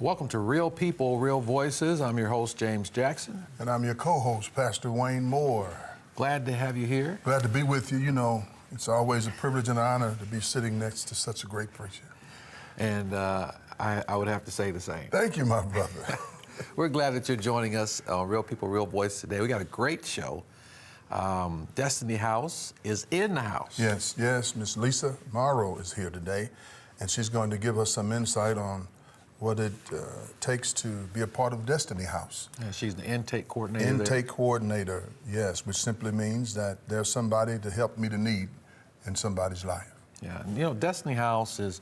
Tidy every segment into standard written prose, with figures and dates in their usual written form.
Welcome to Real People, Real Voices. I'm your host, James Jackson. And I'm your co-host, Pastor Wayne Moore. Glad to have you here. Glad to be with you. You know, it's always a privilege and an honor to be sitting next to such a great preacher. And I would have to say the same. Thank you, my brother. We're glad that you're joining us on Real People, Real Voices today. We got a great show. Destiny House is in the house. Yes, Miss Lisa Morrow is here today, and she's going to give us some insight on what it takes to be a part of Destiny House. Yeah, she's the intake coordinator. Intake coordinator, yes, which simply means that there's somebody to help meet a need in somebody's life. Yeah, and you know, Destiny House is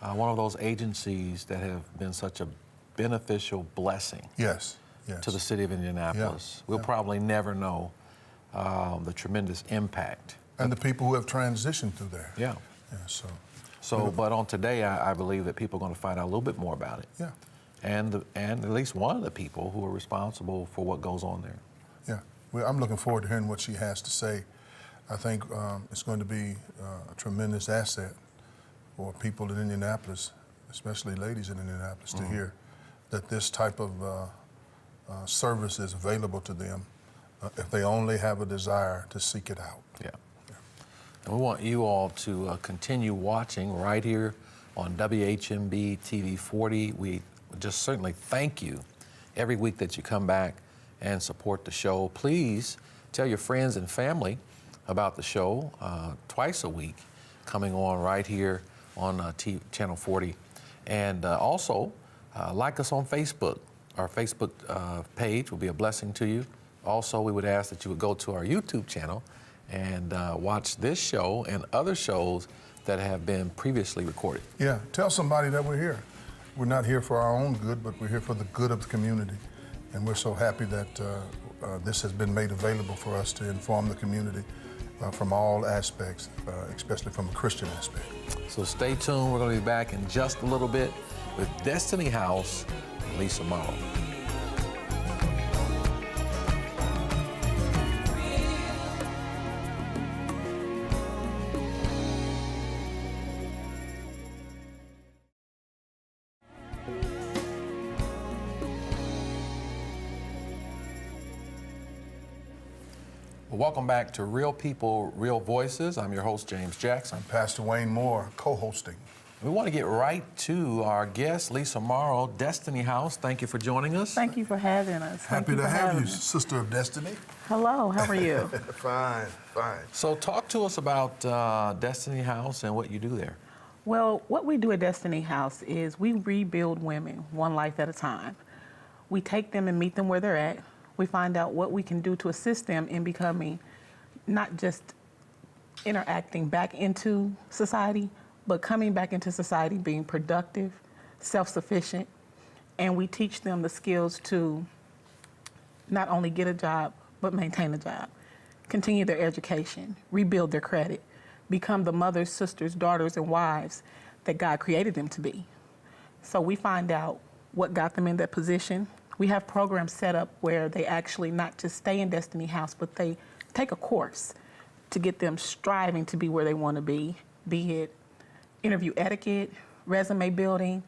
one of those agencies that have been such a beneficial blessing Yes. to the city of Indianapolis. We'll probably never know the tremendous impact. And the people who have transitioned through there. Yeah. So, but on today, I believe that people are going to find out a little bit more about it. yeah. And at least one of the people who are responsible for what goes on there. Yeah, well, I'm looking forward to hearing what she has to say. I think it's going to be a tremendous asset for people in Indianapolis, especially ladies in Indianapolis, to hear that this type of service is available to them if they only have a desire to seek it out. Yeah. And we want you all to continue watching right here on WHMB TV 40. We just certainly thank you every week that you come back and support the show. Please tell your friends and family about the show twice a week, coming on right here on Channel 40. And also, like us on Facebook. Our Facebook page will be a blessing to you. Also, we would ask that you would go to our YouTube channel and watch this show and other shows that have been previously recorded. Yeah, tell somebody that we're here. We're not here for our own good, but we're here for the good of the community. And we're so happy that this has been made available for us to inform the community from all aspects, especially from a Christian aspect. So stay tuned. We're going to be back in just a little bit with Destiny House and Lisa Morrow. Welcome back to Real People, Real Voices. I'm your host, James Jackson. I'm Pastor Wayne Moore, co-hosting. We want to get right to our guest, Lisa Morrow, Destiny House. Thank you for joining us. Thank you for having us. Happy to have you, Sister of Destiny. Hello, how are you? Fine. So talk to us about Destiny House and what you do there. Well, what we do at Destiny House is we rebuild women one life at a time. We take them and meet them where they're at. We find out what we can do to assist them in becoming not just interacting back into society, but coming back into society being productive, self-sufficient, and we teach them the skills to not only get a job, but maintain a job, continue their education, rebuild their credit, become the mothers, sisters, daughters, and wives that God created them to be. So we find out what got them in that position. We have programs set up where they actually not just stay in Destiny House, but they take a course to get them striving to be where they want to be it interview etiquette, resume building,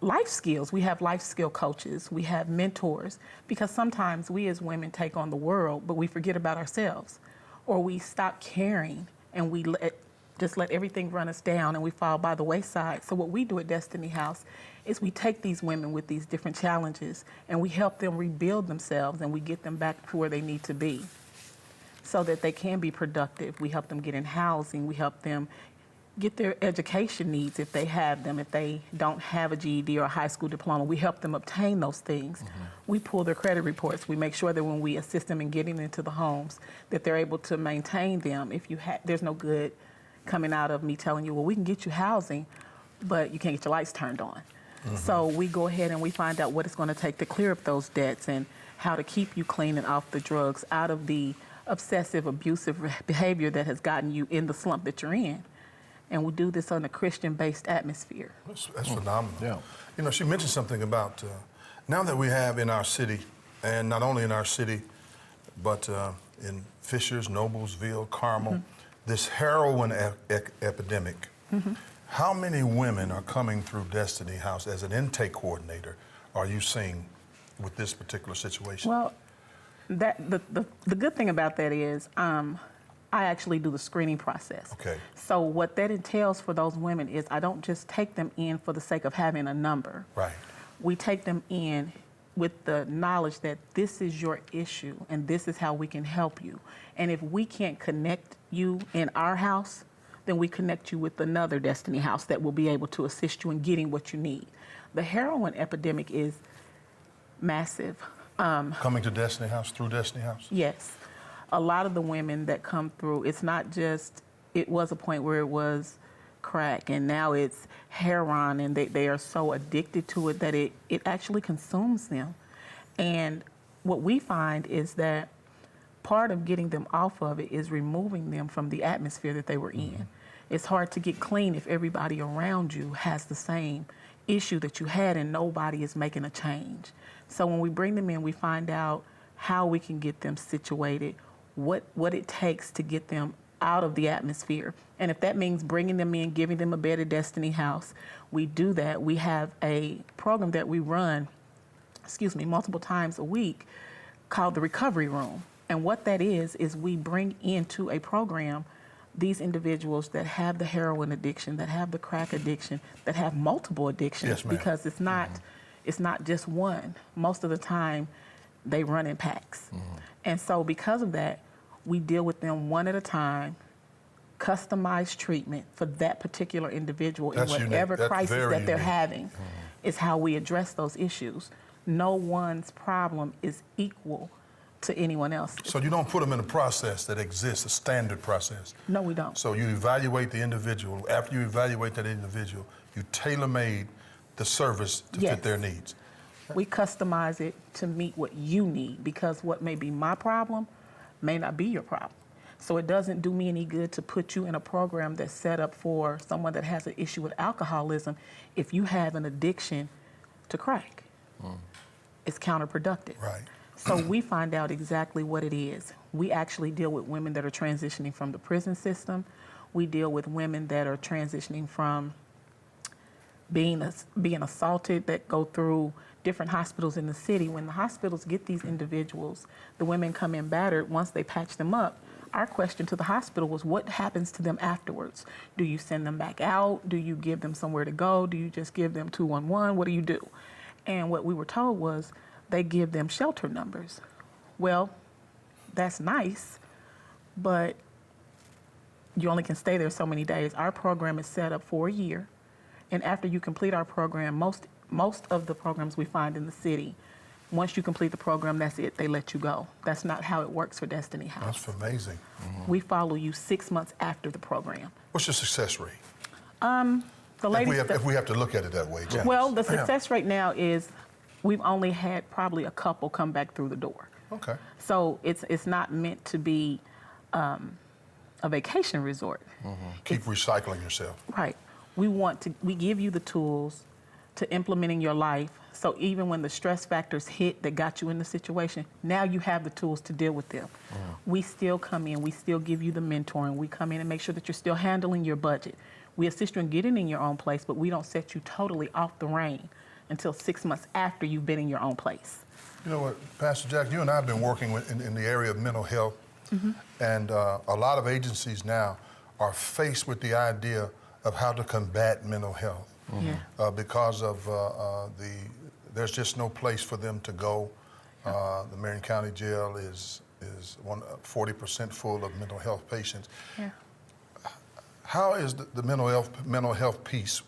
life skills. We have life skill coaches, we have mentors, because sometimes we as women take on the world, but we forget about ourselves, or we stop caring and we just let everything run us down and we fall by the wayside. So what we do at Destiny House is we take these women with these different challenges and we help them rebuild themselves and we get them back to where they need to be so that they can be productive. We help them get in housing. We help them get their education needs if they have them. If they don't have a GED or a high school diploma, we help them obtain those things. We pull their credit reports. We make sure that when we assist them in getting into the homes, that they're able to maintain them. If you there's no good coming out of me telling you, well, we can get you housing, but you can't get your lights turned on. So we go ahead and we find out what it's going to take to clear up those debts and how to keep you clean and off the drugs, out of the obsessive, abusive behavior that has gotten you in the slump that you're in. And we do this on a Christian-based atmosphere. That's phenomenal. Yeah. You know, she mentioned something about now that we have in our city, and not only in our city, but in Fishers, Noblesville, Carmel, this heroin epidemic. How many women are coming through Destiny House as an intake coordinator are you seeing with this particular situation? Well, the good thing about that is I actually do the screening process. Okay. So what that entails for those women is I don't just take them in for the sake of having a number. Right. We take them in with the knowledge that this is your issue and this is how we can help you. And if we can't connect you in our house, then we connect you with another Destiny House that will be able to assist you in getting what you need. The heroin epidemic is massive. Coming to Destiny House, through Destiny House? Yes. A lot of the women that come through, it's not just, it was a point where it was crack and now it's heroin and they are so addicted to it that it actually consumes them. And what we find is that part of getting them off of it is removing them from the atmosphere that they were in. It's hard to get clean if everybody around you has the same issue that you had and nobody is making a change. So when we bring them in, we find out how we can get them situated, what it takes to get them out of the atmosphere. And if that means bringing them in, giving them a bed at Destiny House, we do that. We have a program that we run, multiple times a week called the Recovery Room. And what that is we bring into a program these individuals that have the heroin addiction, that have the crack addiction, that have multiple addictions. Yes, ma'am. Because it's not just one. Most of the time, they run in packs. And so because of that, we deal with them one at a time, customized treatment for that particular individual That's in whatever unique. That's crisis very that they're unique. having is how we address those issues. No one's problem is equal to anyone else. So you don't put them in a process that exists, a standard process. No, we don't. So you evaluate the individual. After you evaluate that individual, you tailor-made the service to Yes. fit their needs. We customize it to meet what you need because what may be my problem may not be your problem. So it doesn't do me any good to put you in a program that's set up for someone that has an issue with alcoholism if you have an addiction to crack. It's counterproductive. Right. So we find out exactly what it is. We actually deal with women that are transitioning from the prison system. We deal with women that are transitioning from being assaulted, that go through different hospitals in the city. When the hospitals get these individuals, the women come in battered. Once they patch them up, our question to the hospital was, what happens to them afterwards? Do you send them back out? Do you give them somewhere to go? Do you just give them 211? What do you do? And what we were told was they give them shelter numbers. Well, that's nice, but you only can stay there so many days. Our program is set up for a year. And after you complete our program, most of the programs we find in the city, once you complete the program, that's it. They let you go. That's not how it works for Destiny House. That's amazing. We follow you 6 months after the program. What's your success rate? The ladies, If we have to look at it that way, Janice. well, the success rate now is we've only had probably a couple come back through the door. Okay. So it's not meant to be a vacation resort. Keep recycling yourself. Right. We give you the tools to implement in your life. So even when the stress factors hit that got you in the situation, now you have the tools to deal with them. We still come in, we still give you the mentoring. We come in and make sure that you're still handling your budget. We assist you in getting in your own place, but we don't set you totally off the rein until 6 months after you've been in your own place. You know what, Pastor Jack, you and I have been working in the area of mental health, and a lot of agencies now are faced with the idea of how to combat mental health because of there's just no place for them to go. The Marion County Jail is 40% full of mental health patients. Yeah. How is the mental health piece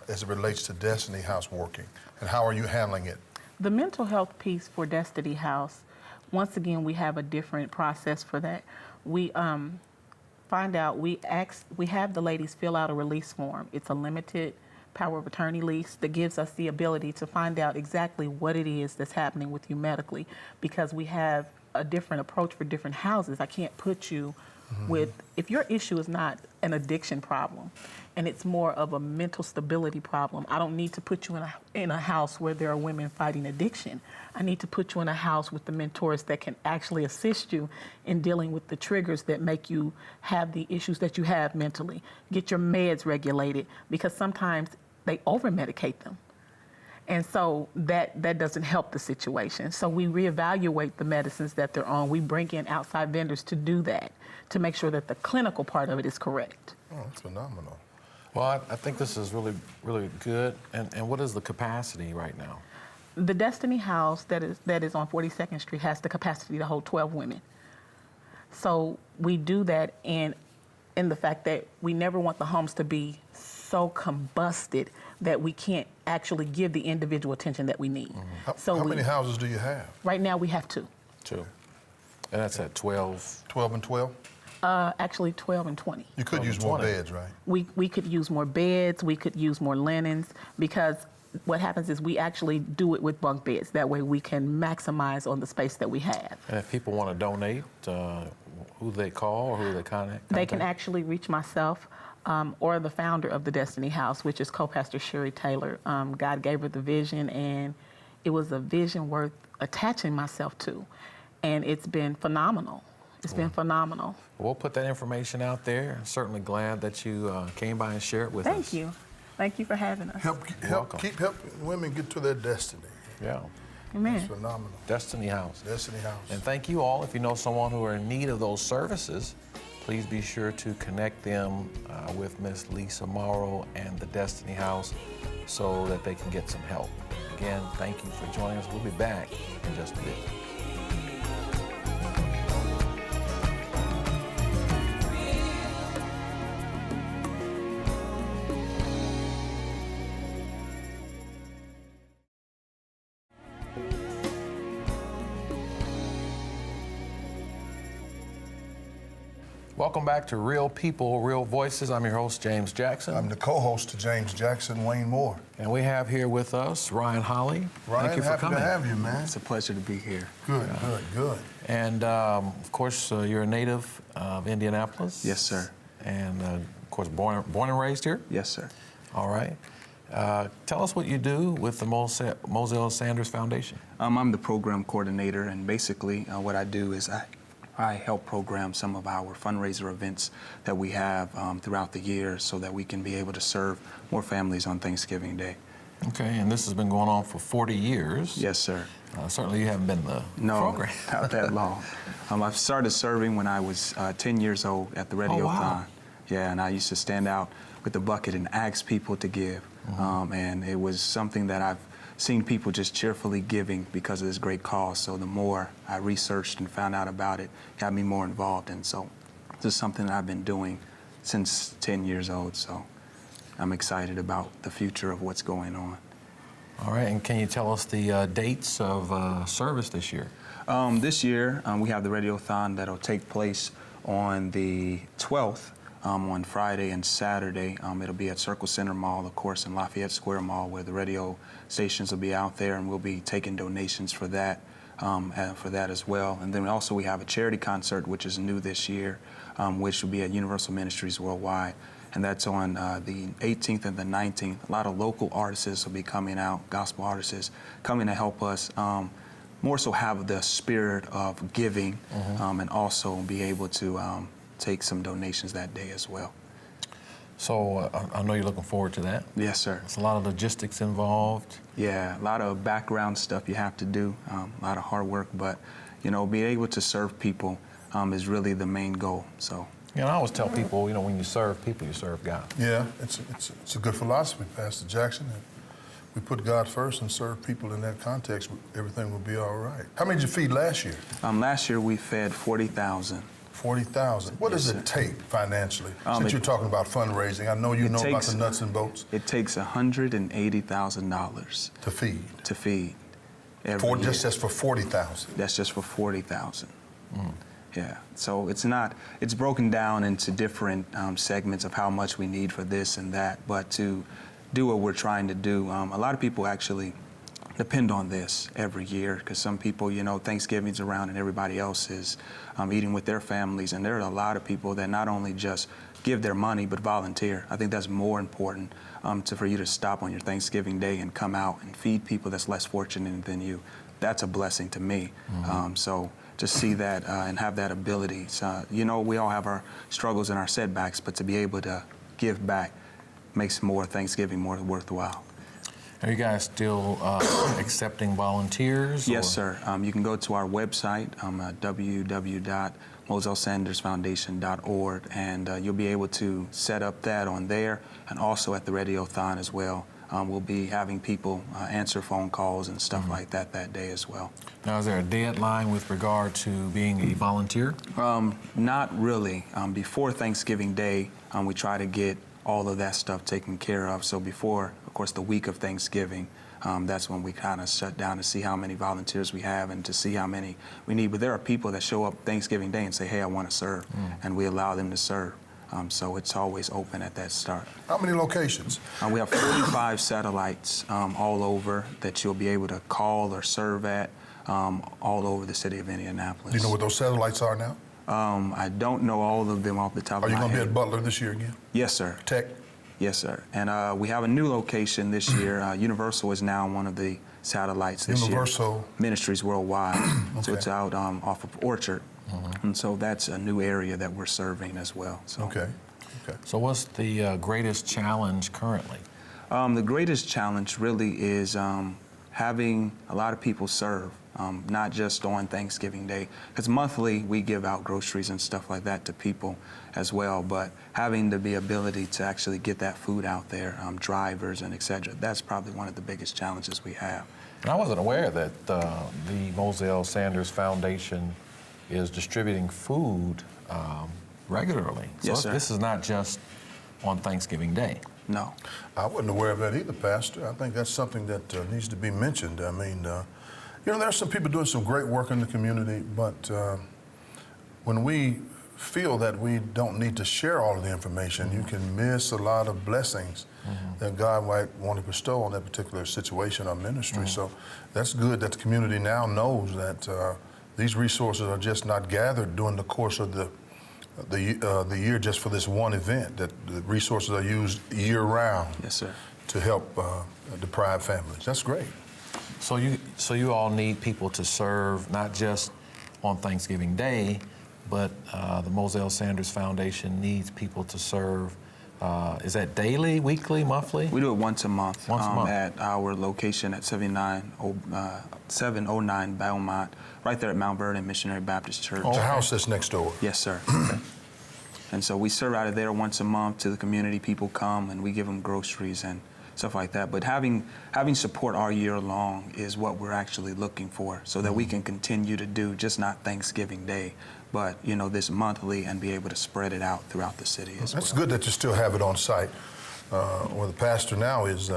as it relates to Destiny House working, and how are you handling it? The mental health piece for Destiny House, once again, we have a different process for that. We find out, we have the ladies fill out a release form. It's a limited power of attorney lease that gives us the ability to find out exactly what it is that's happening with you medically, because we have a different approach for different houses. I can't put you with, if your issue is not an addiction problem and it's more of a mental stability problem, I don't need to put you in a house where there are women fighting addiction. I need to put you in a house with the mentors that can actually assist you in dealing with the triggers that make you have the issues that you have mentally. Get your meds regulated, because sometimes they over-medicate them. And so that doesn't help the situation. So we reevaluate the medicines that they're on. We bring in outside vendors to do that, to make sure that the clinical part of it is correct. Oh, that's phenomenal. Well, I think this is really, really good. And what is the capacity right now? The Destiny House that is on 42nd Street has the capacity to hold 12 women. So we do that in the fact that we never want the homes to be so combusted that we can't actually give the individual attention that we need. How many houses do you have? Right now we have 2. 2. And that's at 12. 12 and 12? Actually 12 and 20. You could 12 use and more 20. beds, right? We could use more beds, we could use more linens, because what happens is we actually do it with bunk beds. That way we can maximize on the space that we have. And if people want to donate, who they call or who they contact? They can actually reach myself or the founder of the Destiny House, which is co-pastor Sherry Taylor. God gave her the vision, and it was a vision worth attaching myself to. And it's been phenomenal. It's been phenomenal. We'll put that information out there. Certainly glad that you came by and shared it with us. Thank you. Thank you for having us. Keep helping women get to their destiny. Yeah. Amen. It's phenomenal. Destiny House. Destiny House. And thank you all. If you know someone who are in need of those services, please be sure to connect them with Miss Lisa Morrow and the Destiny House so that they can get some help. Again, thank you for joining us. We'll be back in just a bit. Welcome back to Real People, Real Voices. I'm your host, James Jackson. I'm the co-host to James Jackson, Wayne Moore. And we have here with us Ryan Holly. Ryan, Thank you for happy coming. to have you, man. It's a pleasure to be here. Good. And of course, you're a native of Indianapolis. Yes, sir. And of course, born and raised here. Yes, sir. All right. Tell us what you do with the Moselle Sanders Foundation. I'm the program coordinator, and basically what I do is I help program some of our fundraiser events that we have throughout the year so that we can be able to serve more families on Thanksgiving Day. Okay, and this has been going on for 40 years. Yes, sir. Certainly you haven't been the No, program. not that long. I started serving when I was 10 years old at the Radiothon. Oh, wow. Yeah, and I used to stand out with the bucket and ask people to give. And it was something that I've seen people just cheerfully giving because of this great cause. So the more I researched and found out about it, got me more involved. And so this is something that I've been doing since 10 years old. So I'm excited about the future of what's going on. All right, and can you tell us the dates of service this year? This year, we have the Radiothon that'll take place on the 12th, on Friday and Saturday. It'll be at Circle Center Mall, of course, in Lafayette Square Mall, where the radio stations will be out there, and we'll be taking donations for that as well. And then also we have a charity concert, which is new this year, which will be at Universal Ministries Worldwide. And that's on the 18th and the 19th. A lot of local artists will be coming out, gospel artists, coming to help us more so have the spirit of giving and also be able to take some donations that day as well. So I know you're looking forward to that. Yes, sir. There's a lot of logistics involved. Yeah, a lot of background stuff you have to do, a lot of hard work, but you know, being able to serve people is really the main goal. So. You know, I always tell people, you know, when you serve people, you serve God. Yeah, it's a good philosophy, Pastor Jackson. We put God first and serve people in that context, everything will be all right. How many did you feed last year? Last year we fed 40,000. 40,000. What does it take financially? Since you're talking about fundraising, I know you know about the nuts and bolts. It takes $180,000 to feed. To feed. Every year. Just for 40,000. That's just for 40,000. Yeah. So it's broken down into different segments of how much we need for this and that. But to do what we're trying to do, a lot of people actually depend on this every year, because some people, you know, Thanksgiving's around and everybody else is eating with their families, and there are a lot of people that not only just give their money but volunteer. I think that's more important for you to stop on your Thanksgiving day and come out and feed people that's less fortunate than you. That's a blessing to me. So to see that and have that ability. So, you know, we all have our struggles and our setbacks, but to be able to give back makes more Thanksgiving more worthwhile. Are you guys still accepting volunteers? Yes, or- sir. You can go to our website, www.moselsandersfoundation.org, and you'll be able to set up that on there, and also at the Radiothon as well. We'll be having people answer phone calls and stuff like that day as well. Now, is there a deadline with regard to being a volunteer? Not really. Before Thanksgiving Day, we try to get all of that stuff taken care of. So before, of course, the week of Thanksgiving, that's when we kind of shut down to see how many volunteers we have and to see how many we need. But there are people that show up Thanksgiving Day and say, hey, I want to serve, and we allow them to serve. So it's always open at that start. How many locations? We have 45 satellites all over that you'll be able to call or serve at all over the city of Indianapolis. Do you know what those satellites are now? I don't know all of them off the top Are of you my going to be head. at Butler this year again? Yes, sir. Tech? Yes, sir. And we have a new location this year. Universal is now one of the satellites this Universal? year. Ministries Worldwide. So Okay. it's out off of Orchard. And so that's a new area that we're serving as well. So. Okay. So what's the greatest challenge currently? The greatest challenge really is having a lot of people serve, not just on Thanksgiving Day. Because monthly we give out groceries and stuff like that to people as well, but having the ability to actually get that food out there, drivers and et cetera, that's probably one of the biggest challenges we have. And I wasn't aware that the Moselle Sanders Foundation is distributing food regularly. So Yes, sir. This is not just on Thanksgiving Day. No. I wasn't aware of that either, Pastor. I think that's something that needs to be mentioned. I mean, you know, there's some people doing some great work in the community, but when we feel that we don't need to share all of the information, you can miss a lot of blessings that God might want to bestow on that particular situation or ministry. So that's good that the community now knows that these resources are just not gathered during the course of the year just for this one event, that the resources are used year-round Yes, sir. to help deprived families. That's great. So you all need people to serve not just on Thanksgiving Day, but the Moselle Sanders Foundation needs people to serve. Is that daily, weekly, monthly? We do it once a month, Once a month. at our location at 709 Belmont, right there at Mount Vernon Missionary Baptist Church. The house that's next door. Yes, sir. And so we serve out of there once a month to the community. People come and we give them groceries and stuff like that. But having support all year long is what we're actually looking for, so that we can continue to do just not Thanksgiving Day, but you know, this monthly, and be able to spread it out throughout the city as That's well. good that you still have it on site. Well, the pastor now is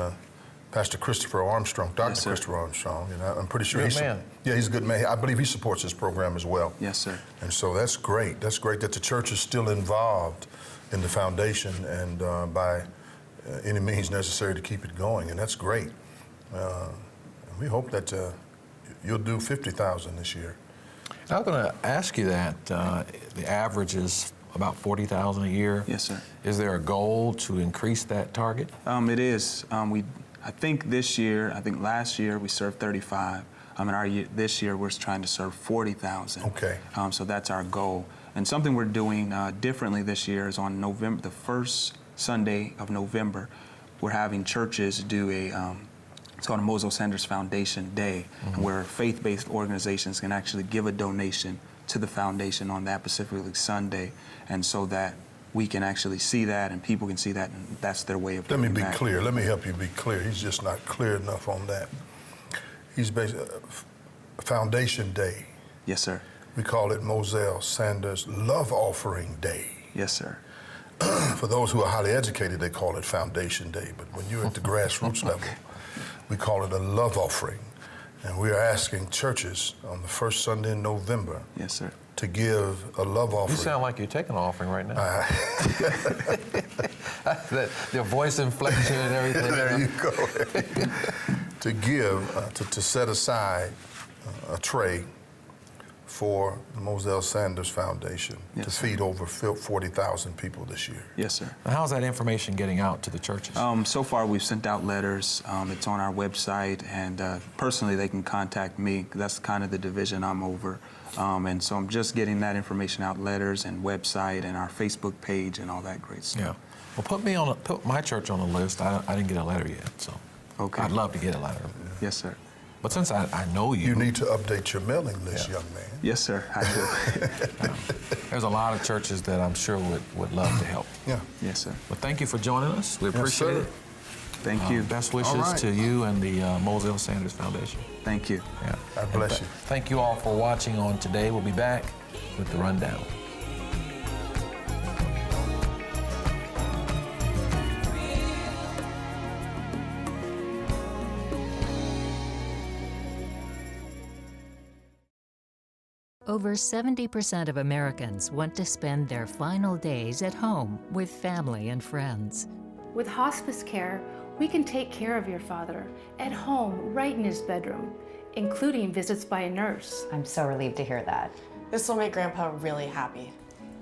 Pastor Christopher Armstrong, Dr. Yes, sir. Christopher Armstrong, and I'm pretty sure Good he's man. Yeah, he's a good man. I believe he supports this program as well. Yes, sir. And so that's great. That's great that the church is still involved in the foundation and by any means necessary to keep it going, and that's great. And we hope that you'll do 50,000 this year. I was going to ask you that. The average is about 40,000 a year. Yes, sir. Is there a goal to increase that target? It is. I think this year, last year we served 35. This year we're trying to serve 40,000. Okay. So that's our goal. And something we're doing differently this year is on the first Sunday of November, we're having churches do it's called a Moselle Sanders Foundation Day, where faith-based organizations can actually give a donation to the foundation on that specifically Sunday, and so that we can actually see that and people can see that, and that's their way of Let me giving be back. clear. Let me help you be clear. He's just not clear enough on that. He's basically Foundation Day. Yes, sir. We call it Moselle Sanders Love Offering Day. Yes, sir. For those who are highly educated, they call it Foundation Day. But when you're at the grassroots level, we call it a love offering. And we are asking churches on the first Sunday in November Yes, sir. to give a love offering. You sound like you're taking an offering right now. Your voice inflection and everything. There you go. to give, to set aside a tray for the Moselle Sanders Foundation Yes, to sir. feed over 40,000 people this year. Yes, sir. Now, how's that information getting out to the churches? So far, we've sent out letters. It's on our website, and personally, they can contact me. That's kind of the division I'm over. And so I'm just getting that information out, letters and website and our Facebook page and all that great stuff. Yeah. Well, put my church on the list. I didn't get a letter yet, so Okay. I'd love to get a letter. Yes, sir. But since I know you, You need to update your mailing list, Yeah. young man. Yes, sir. I do. there's a lot of churches that I'm sure would love to help. Yeah. Yes, sir. Well, thank you for joining us. We Yes, appreciate sir. it. Thank you. Best wishes All right. to you and the Moselle Sanders Foundation. Thank you. Yeah. God bless you. Thank you all for watching on today. We'll be back with the rundown. Over 70% of Americans want to spend their final days at home with family and friends. With hospice care, we can take care of your father at home, right in his bedroom, including visits by a nurse. I'm so relieved to hear that. This will make Grandpa really happy.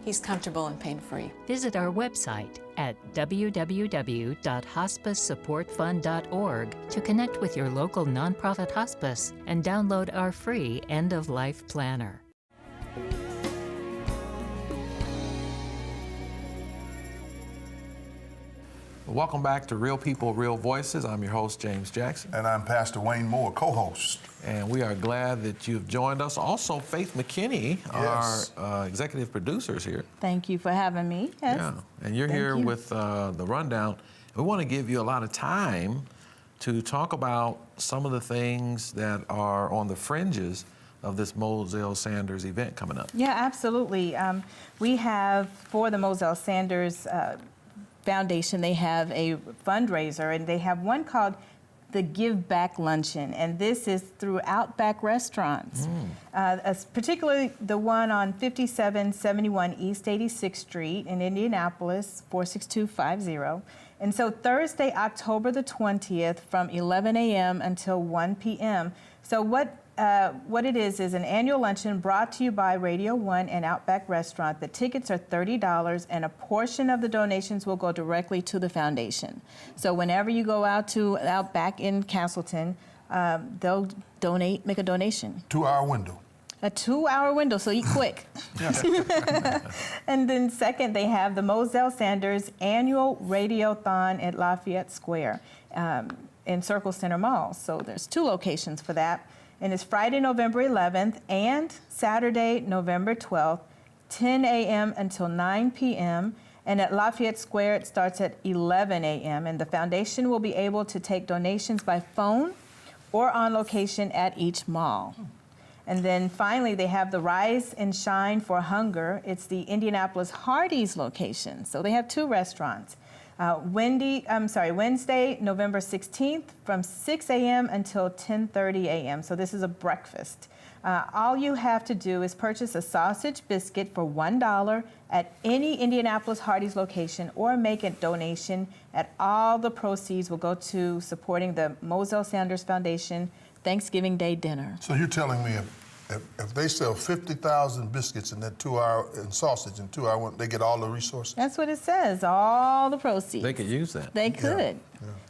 He's comfortable and pain-free. Visit our website at www.hospicesupportfund.org to connect with your local nonprofit hospice and download our free end-of-life planner. Welcome back to Real People, Real Voices. I'm your host, James Jackson. And I'm Pastor Wayne Moore, co-host. And we are glad that you've joined us. Also, Faith McKinney, Yes. our executive producer, is here. Thank you for having me. Yes. Yeah, and you're Thank here you. with the rundown. We want to give you a lot of time to talk about some of the things that are on the fringes of this Moselle Sanders event coming up. Yeah, absolutely. We have, for the Moselle Sanders Foundation, they have a fundraiser, and they have one called the Give Back Luncheon, and this is through Outback Restaurants, particularly the one on 5771 East 86th Street in Indianapolis, 46250. And so Thursday, October the 20th, from 11 a.m. until 1 p.m. So what it is an annual luncheon brought to you by Radio 1 and Outback Restaurant. The tickets are $30, and a portion of the donations will go directly to the foundation. So whenever you go out to Outback in Castleton, they'll make a donation. 2-hour window. A 2-hour window, so eat quick. And then second, they have the Moselle Sanders Annual Radiothon at Lafayette Square in Circle Center Mall. So there's 2 locations for that. And it's Friday, November 11th and Saturday, November 12th, 10 a.m. until 9 p.m. And at Lafayette Square, it starts at 11 a.m. And the foundation will be able to take donations by phone or on location at each mall. And then finally, they have the Rise and Shine for Hunger. It's the Indianapolis Hardee's location. So they have 2 restaurants. Wednesday, November 16th from 6 a.m. until 10:30 a.m. So this is a breakfast. All you have to do is purchase a sausage biscuit for $1 at any Indianapolis Hardee's location or make a donation. All the proceeds will go to supporting the Moselle Sanders Foundation Thanksgiving Day dinner. So you're telling me if they sell 50,000 biscuits in that 2-hour and sausage in 2-hour, they get all the resources? That's what it says, all the proceeds. They could use that. They could.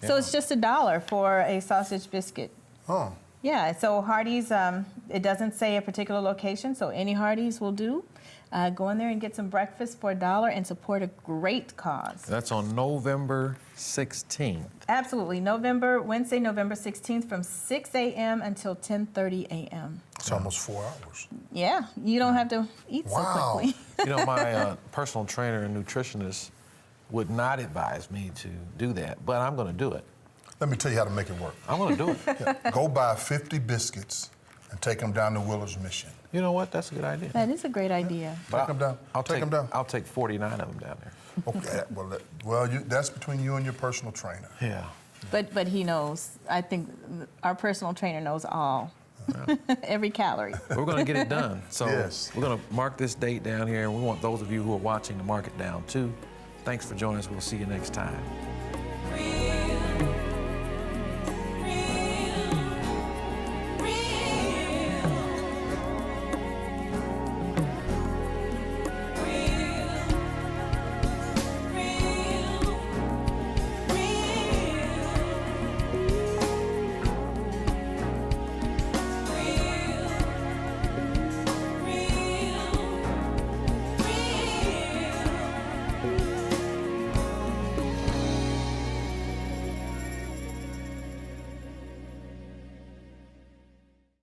So it's just $1 for a sausage biscuit. Oh. Yeah, so Hardee's, it doesn't say a particular location, so any Hardee's will do. Go in there and get some breakfast for $1 and support a great cause. That's on November 16th. Absolutely. Wednesday, November 16th from 6 a.m. until 10:30 a.m. It's almost 4 hours. Yeah, you don't have to eat Wow. so quickly. You know, my personal trainer and nutritionist would not advise me to do that, but I'm going to do it. Let me tell you how to make it work. I'm going to do it. Go buy 50 biscuits and take them down to Willard's Mission. You know what? That's a good idea. That is a great idea. Take them down. Take them down. I'll take 49 of them down there. Okay, well, that's between you and your personal trainer. Yeah. But he knows. I think our personal trainer knows all. Every calorie. We're going to get it done. So Yes. we're going to mark this date down here, and we want those of you who are watching to mark it down too. Thanks for joining us. We'll see you next time.